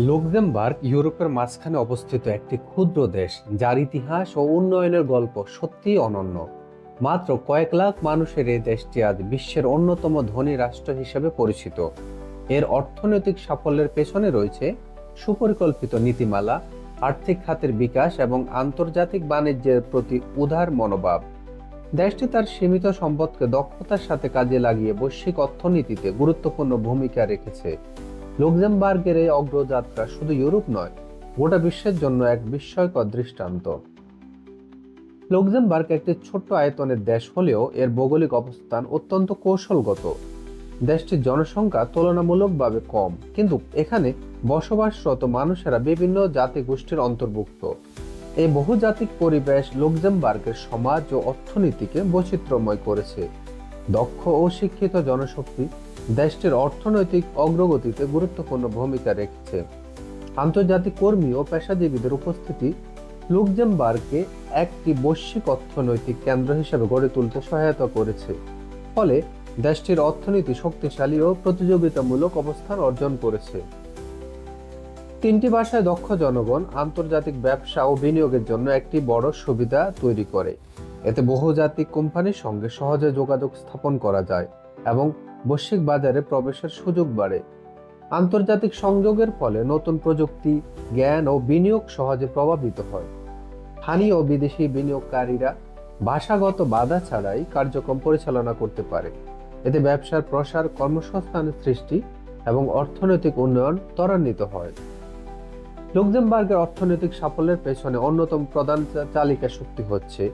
Luxembourg ইউরোপের মাঝখানে অবস্থিত একটি ক্ষুদ্র দেশ, যার ইতিহাস ও উন্নয়নের গল্প সত্যিই অনন্য। মাত্র কয়েক লাখ মানুষের এই দেশটি আজ বিশ্বের অন্যতম ধনী রাষ্ট্র হিসেবে পরিচিত। এর অর্থনৈতিক সাফল্যের পেছনে রয়েছে সুপরিকল্পিত নীতিমালা, আর্থিক খাতের বিকাশ এবং আন্তর্জাতিক বাণিজ্যের প্রতি উদার মনোভাব। দেশটি তার সীমিত সম্পদকে দক্ষতার সাথে কাজে লাগিয়ে বৈশ্বিক অর্থনীতিতে গুরুত্বপূর্ণ ভূমিকা রেখেছে। লুক্সেমবার্গের এই অগ্রযাত্রা শুধু ইউরোপ নয়, গোটা বিশ্বের জন্য এক বিস্ময়কর দৃষ্টান্ত। লুক্সেমবার্গ একটি ছোট্ট আয়তনের দেশ হলেও এর ভৌগোলিক অবস্থান অত্যন্ত কৌশলগত। দেশটির জনসংখ্যা তুলনামূলকভাবে কম, কিন্তু এখানে বসবাসরত মানুষেরা বিভিন্ন জাতি গোষ্ঠীর অন্তর্ভুক্ত। এই বহুজাতিক পরিবেশ লুক্সেমবার্গের সমাজ ও অর্থনীতিকে বৈচিত্র্যময় করেছে। দক্ষ ও শিক্ষিত জনশক্তি দেশটির অর্থনৈতিক অগ্রগতিতে গুরুত্বপূর্ণ ভূমিকা রেখেছে। আন্তর্জাতিক কর্মী ও পেশাজীবীদের উপস্থিতি লুক্সেমবার্গকে একটি বৈশ্বিক অর্থনৈতিক কেন্দ্র হিসেবে গড়ে তুলতে সহায়তা করেছে। ফলে দেশটির অর্থনীতি শক্তিশালী ও প্রতিযোগিতামূলক অবস্থান অর্জন করেছে। তিনটি ভাষায় দক্ষ জনগণ আন্তর্জাতিক ব্যবসা ও বিনিয়োগের জন্য একটি বড় সুবিধা তৈরি করে। এতে বহুজাতিক কোম্পানির সঙ্গে সহজে যোগাযোগ স্থাপন করা যায় এবং বৈশ্বিক বাজারে প্রবেশের সুযোগ বাড়ে। আন্তর্জাতিক সংযোগের ফলে নতুন প্রযুক্তি, জ্ঞান ও বিনিয়োগ সহজে প্রভাবিত হয়। স্থানীয় ও বিদেশি বিনিয়োগকারীরা ভাষাগত বাধা ছাড়াই কার্যক্রম পরিচালনা করতে পারে। এতে ব্যবসার প্রসার, কর্মসংস্থানের সৃষ্টি এবং অর্থনৈতিক উন্নয়ন ত্বরান্বিত হয়। লুক্সেমবার্গের অর্থনৈতিক সাফল্যের পেছনে অন্যতম প্রধান চালিকা শক্তি হচ্ছে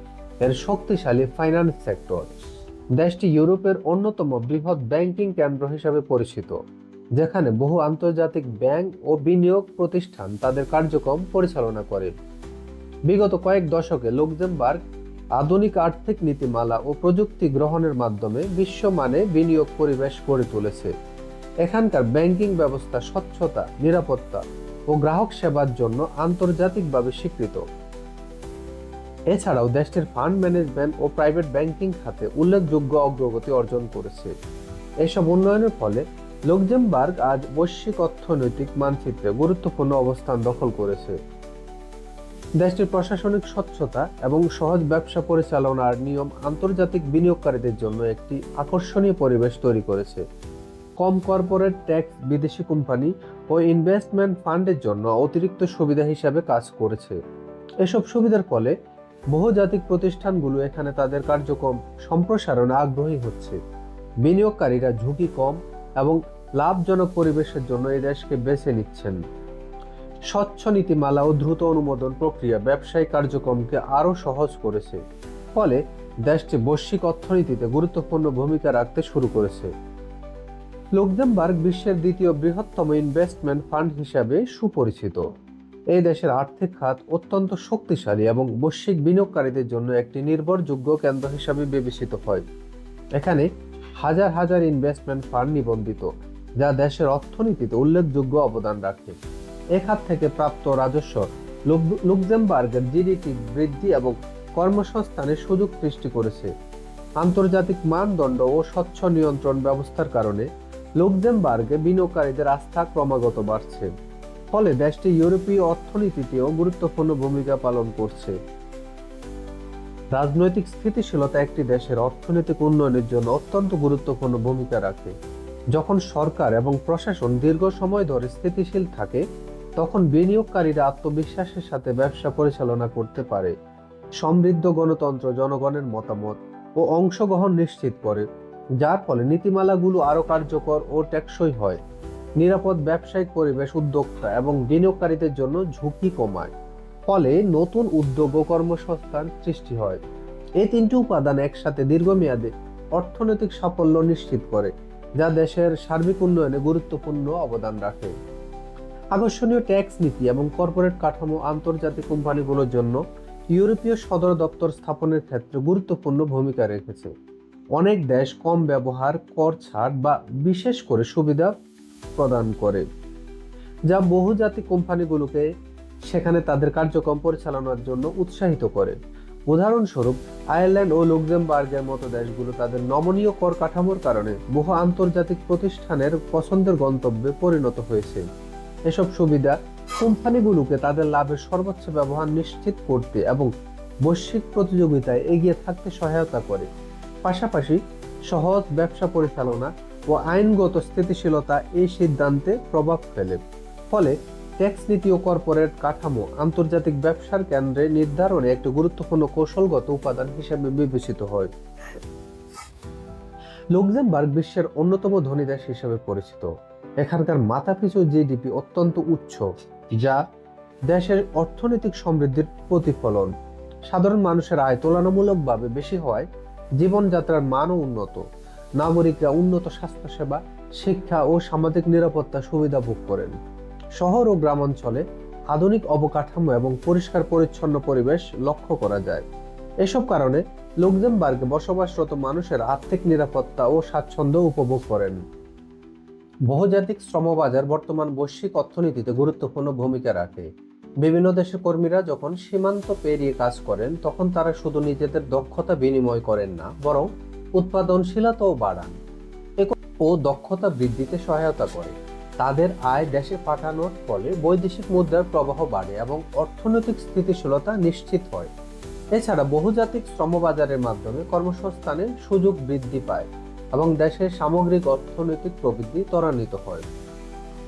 এর শক্তিশালী ফাইন্যান্স সেক্টর। দেশটি ইউরোপের অন্যতম বৃহৎ ব্যাংকিং কেন্দ্র হিসেবে পরিচিত, যেখানে বহু আন্তর্জাতিক ব্যাংক ও বিনিয়োগ প্রতিষ্ঠান তাদের কার্যক্রম পরিচালনা করে। বিগত কয়েক দশকে লুক্সেমবার্গ আধুনিক আর্থিক নীতিমালা ও প্রযুক্তি গ্রহণের মাধ্যমে বিশ্বমানে বিনিয়োগ পরিবেশ গড়ে তুলেছে। এখানকার ব্যাংকিং ব্যবস্থা স্বচ্ছতা, নিরাপত্তা ও গ্রাহক সেবার জন্য আন্তর্জাতিকভাবে স্বীকৃত। এছাড়াও দেশটির ফান্ড ম্যানেজমেন্ট ও প্রাইভেট ব্যাংকিং খাতে উল্লেখযোগ্য অগ্রগতি অর্জন করেছে। এসব উন্নয়নের ফলে লুক্সেমবার্গ আজ বৈশ্বিক অর্থনৈতিক মানচিত্রে গুরুত্বপূর্ণ অবস্থান দখল করেছে। দেশটির প্রশাসনিক স্বচ্ছতা এবং সহজ ব্যবসা পরিচালনার নিয়ম আন্তর্জাতিক বিনিয়োগকারীদের জন্য একটি আকর্ষণীয় পরিবেশ তৈরি করেছে। কম কর্পোরেট ট্যাক্স বিদেশি কোম্পানি ও ইনভেস্টমেন্ট ফান্ডের জন্য অতিরিক্ত সুবিধা হিসাবে কাজ করেছে। এসব সুবিধার ফলে বহুজাতিক প্রতিষ্ঠানগুলো এখানে তাদের কার্যক্রম সম্প্রসারণে আগ্রহী হচ্ছে। বিনিয়োগকারীরা ঝুঁকি কম এবং লাভজনক পরিবেশের জন্য এই দেশকে বেছে নিচ্ছেন। স্বচ্ছ নীতিমালা ও দ্রুত অনুমোদন প্রক্রিয়া ব্যবসায়িক কার্যক্রমকে আরও সহজ করেছে। ফলে দেশটি বৈশ্বিক অর্থনীতিতে গুরুত্বপূর্ণ ভূমিকা রাখতে শুরু করেছে। লুক্সেমবার্গ বিশ্বের দ্বিতীয় বৃহত্তম ইনভেস্টমেন্ট ফান্ড হিসাবে সুপরিচিত। এই দেশের আর্থিক খাত অত্যন্ত শক্তিশালী এবং বৈশ্বিক বিনিয়োগকারীদের জন্য একটি নির্ভরযোগ্য কেন্দ্র হিসাবে বিবেচিত হয়। এখানে হাজার হাজার ইনভেস্টমেন্ট ফান্ড নিবন্ধিত, যা দেশের অর্থনীতিতে উল্লেখযোগ্য অবদান রাখে। এ খাত থেকে প্রাপ্ত রাজস্ব লুক্সেমবার্গের জিডিপি বৃদ্ধি এবং কর্মসংস্থানের সুযোগ সৃষ্টি করেছে। আন্তর্জাতিক মানদণ্ড ও স্বচ্ছ নিয়ন্ত্রণ ব্যবস্থার কারণে লুক্সেমবার্গে বিনিয়োগকারীদের আস্থা ক্রমাগত বাড়ছে। ফলে দেশটি ইউরোপীয় অর্থনীতিতেও গুরুত্বপূর্ণ ভূমিকা পালন করছে। রাজনৈতিক স্থিতিশীলতা একটি দেশের অর্থনৈতিক উন্নয়নের জন্য অত্যন্ত গুরুত্বপূর্ণ ভূমিকা রাখে। যখন সরকার এবং প্রশাসন দীর্ঘ সময় ধরে স্থিতিশীল থাকে, তখন বিনিয়োগকারীরা আত্মবিশ্বাসের সাথে ব্যবসা পরিচালনা করতে পারে। সমৃদ্ধ গণতন্ত্র জনগণের মতামত ও অংশগ্রহণ নিশ্চিত করে, যার ফলে নীতিমালাগুলো আরও কার্যকর ও টেকসই হয়। নিরাপদ ব্যবসায়িক পরিবেশ উদ্যোক্তা এবং বিনিয়োগকারীদের জন্য ঝুঁকি কমায়। ফলে নতুন উদ্যোগ ও কর্মসংস্থান সৃষ্টি হয়। এই তিনটি উপাদান একসাথে দীর্ঘমেয়াদে অর্থনৈতিক সাফল্য নিশ্চিত করে, যা দেশের সার্বিক উন্নয়নে গুরুত্বপূর্ণ অবদান রাখে। আকর্ষণীয় ট্যাক্স নীতি এবং কর্পোরেট কাঠামো আন্তর্জাতিক কোম্পানিগুলোর জন্য ইউরোপীয় সদর দপ্তর স্থাপনের ক্ষেত্রে গুরুত্বপূর্ণ ভূমিকা রেখেছে। অনেক দেশ কম ব্যবহার, কর ছাড় বা বিশেষ করে সুবিধা প্রদান করে, যা বহুজাতিক কোম্পানিগুলোকে সেখানে তাদের কার্যক্রম পরিচালনার জন্য উৎসাহিত করে। উদাহরণস্বরূপ, আয়ারল্যান্ড ও লুক্সেমবার্গের মতো দেশগুলো তাদের নমনীয় কর কাঠামোর কারণে বহু আন্তর্জাতিক প্রতিষ্ঠানের পছন্দের গন্তব্যে পরিণত হয়েছে। এসব সুবিধা কোম্পানিগুলোকে তাদের লাভের সর্বোচ্চ ব্যবহার নিশ্চিত করতে এবং বৈশ্বিক প্রতিযোগিতায় এগিয়ে থাকতে সহায়তা করে। পাশাপাশি সহজ ব্যবসা পরিচালনা ও আইনগত স্থিতিশীলতা এই সিদ্ধান্তে প্রভাব ফেলে। ফলে ট্যাক্স নীতি ও কর্পোরেট কাঠামো আন্তর্জাতিক ব্যবসার কেন্দ্রে নির্ধারণে একটি গুরুত্বপূর্ণ কৌশলগত উপাদান হিসেবে বিবেচিত হয়। লুক্সেমবার্গ বিশ্বের অন্যতম ধনী দেশ হিসেবে পরিচিত। এখানকার মাথাপিছু জিডিপি অত্যন্ত উচ্চ, যা দেশের অর্থনৈতিক সমৃদ্ধির প্রতিফলন। সাধারণ মানুষের আয় তুলনামূলকভাবে বেশি হওয়ায় জীবনযাত্রার মানও উন্নত। নাগরিকরা উন্নত স্বাস্থ্যসেবা, শিক্ষা ও সামাজিক নিরাপত্তা সুবিধা ভোগ করেন। শহর ও গ্রামাঞ্চলে আধুনিক অবকাঠামো এবং পরিষ্কার পরিচ্ছন্ন পরিবেশ লক্ষ্য করা যায়। এসব কারণে লুক্সেমবার্গে বসবাসরত মানুষের আর্থিক নিরাপত্তা ও স্বাচ্ছন্দ্য উপভোগ করেন। বহুজাতিক শ্রমবাজার বর্তমান বৈশ্বিক অর্থনীতিতে গুরুত্বপূর্ণ ভূমিকা রাখে। বিভিন্ন দেশের কর্মীরা যখন সীমান্ত পেরিয়ে কাজ করেন, তখন তারা শুধু নিজেদের দক্ষতা বিনিময় করেন না, বরং উৎপাদনশীলতাও বাড়ান ও দক্ষতা বৃদ্ধিতে সহায়তা করে। তাদের আয় দেশে পাঠানোর ফলে বৈদেশিক মুদ্রার প্রবাহ বাড়ে এবং অর্থনৈতিক স্থিতিশীলতা নিশ্চিত হয়। এছাড়া বহুজাতিক শ্রমবাজারের মাধ্যমে কর্মসংস্থানের সুযোগ বৃদ্ধি পায় এবং দেশের সামগ্রিক অর্থনৈতিক প্রবৃদ্ধি ত্বরান্বিত হয়।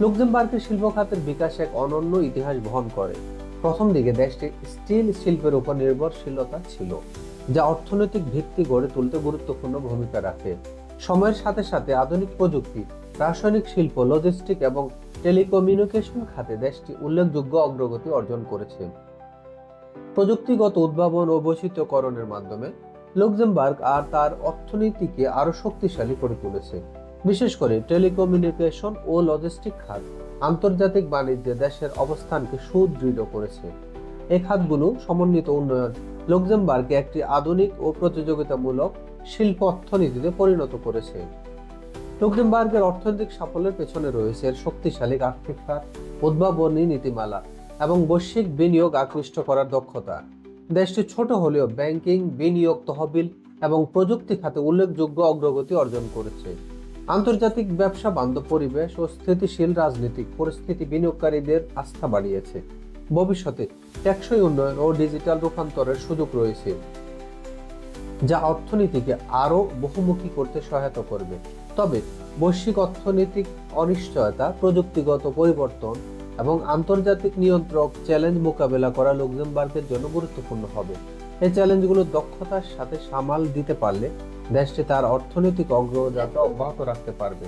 লুক্সেমবার্গের শিল্প খাতের বিকাশ এক অনন্য ইতিহাস বহন করে। প্রথম দিকে দেশটি স্টিল শিল্পের উপর নির্ভরশীলতা ছিল, যা অর্থনৈতিক ভিত্তি গড়ে তুলতে গুরুত্বপূর্ণ ভূমিকা রাখে। সময়ের সাথে সাথে আধুনিক প্রযুক্তি, রাসায়নিক শিল্প, লজিস্টিক এবং টেলিকমিউনিকেশন খাতে দেশটি উল্লেখযোগ্য অগ্রগতি অর্জন করেছে। প্রযুক্তিগত উদ্ভাবন ও বৈচিত্র্যকরণের মাধ্যমে লুক্সেমবার্গ আর তার অর্থনীতিকে আরো শক্তিশালী করে তুলেছে। বিশেষ করে টেলিকমিউনিকেশন ও লজিস্টিক খাত আন্তর্জাতিক বাণিজ্যে দেশের অবস্থানকে সুদৃঢ় করেছে। এই খাতগুলো সমন্বিত উন্নয়ন লুক্সেমবার্গকে একটি আধুনিক ও প্রতিযোগিতামূলক শিল্প অর্থনীতিতে পরিণত করেছে। লুক্সেমবার্গের অর্থনৈতিক সাফল্যের পেছনে রয়েছে এর শক্তিশালী আর্থিক খাত, উদ্ভাবনী নীতিমালা এবং বৈশ্বিক বিনিয়োগ আকৃষ্ট করার দক্ষতা। দেশটি ছোট হলেও ব্যাংকিং, বিনিয়োগ, তহবিল এবং প্রযুক্তি খাতে উল্লেখযোগ্য অগ্রগতি অর্জন করেছে। আন্তর্জাতিক ব্যবসা বান্ধব পরিবেশ ও স্থিতিশীল রাজনৈতিক পরিস্থিতি বিনিয়োগকারীদের আস্থা বাড়িয়েছে। ভবিষ্যতে টেকসই উন্নয়ন ও ডিজিটাল রূপান্তরের সুযোগ রয়েছে, যা অর্থনীতিকে আরও বহুমুখী করতে সহায়তা করবে। তবে বৈশ্বিক অর্থনৈতিক অনিশ্চয়তা, প্রযুক্তিগত পরিবর্তন এবং আন্তর্জাতিক নিয়ন্ত্রক চ্যালেঞ্জ মোকাবেলা করা লুক্সেমবার্গের জন্য গুরুত্বপূর্ণ হবে। এই চ্যালেঞ্জগুলো দক্ষতার সাথে সামাল দিতে পারলে দেশটি তার অর্থনৈতিক অগ্রযাত্রা অব্যাহত রাখতে পারবে।